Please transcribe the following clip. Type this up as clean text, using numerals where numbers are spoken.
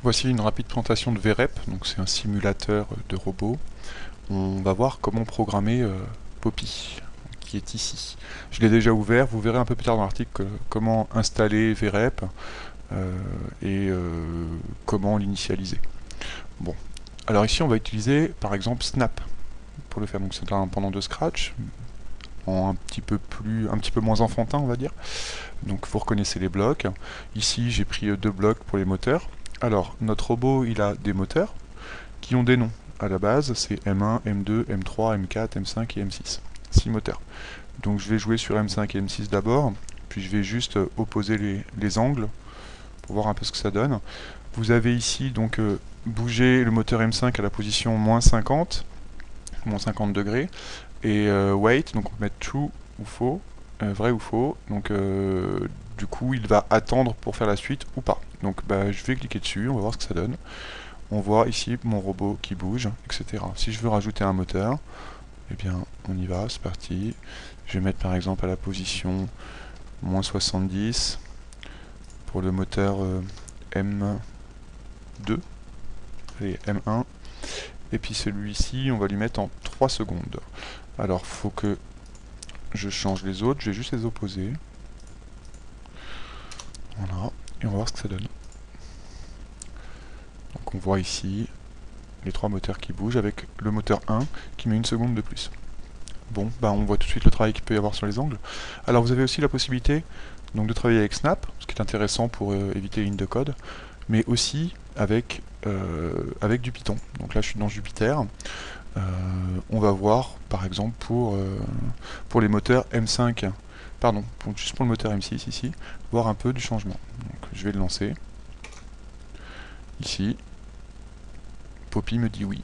Voici une rapide présentation de VREP, donc c'est un simulateur de robot. On va voir comment programmer Poppy, qui est ici. Je l'ai déjà ouvert, vous verrez un peu plus tard dans l'article comment installer VREP et comment l'initialiser. Bon, alors ici on va utiliser par exemple Snap pour le faire, donc c'est un pendant de Scratch, un petit peu moins enfantin on va dire. Donc vous reconnaissez les blocs. Ici j'ai pris deux blocs pour les moteurs. Alors notre robot il a des moteurs qui ont des noms. À la base c'est M1, M2, M3, M4, M5 et M6. 6 moteurs. Donc je vais jouer sur M5 et M6 d'abord, puis je vais juste opposer les angles pour voir un peu ce que ça donne. Vous avez ici donc bouger le moteur M5 à la position moins 50 degrés, et wait, donc on peut mettre true ou faux, vrai ou faux, donc du coup il va attendre pour faire la suite ou pas. Donc bah, je vais cliquer dessus, on va voir ce que ça donne. On voit ici mon robot qui bouge, etc. Si je veux rajouter un moteur, eh bien on y va, c'est parti. Je vais mettre par exemple à la position moins 70 pour le moteur M2, allez M1, et puis celui-ci on va lui mettre en 3 secondes. Alors faut que je change les autres, je vais juste les opposer. Voilà, et on va voir ce que ça donne. Donc on voit ici les 3 moteurs qui bougent avec le moteur 1 qui met 1 seconde de plus. Bon, bah on voit tout de suite le travail qu'il peut y avoir sur les angles. Alors vous avez aussi la possibilité donc, de travailler avec Snap, ce qui est intéressant pour éviter les lignes de code, mais aussi avec du Python. Donc là je suis dans Jupyter. On va voir par exemple pour les moteurs M5, pardon, juste pour le moteur M6 ici, voir un peu du changement. Donc je vais le lancer. Ici, Poppy me dit oui.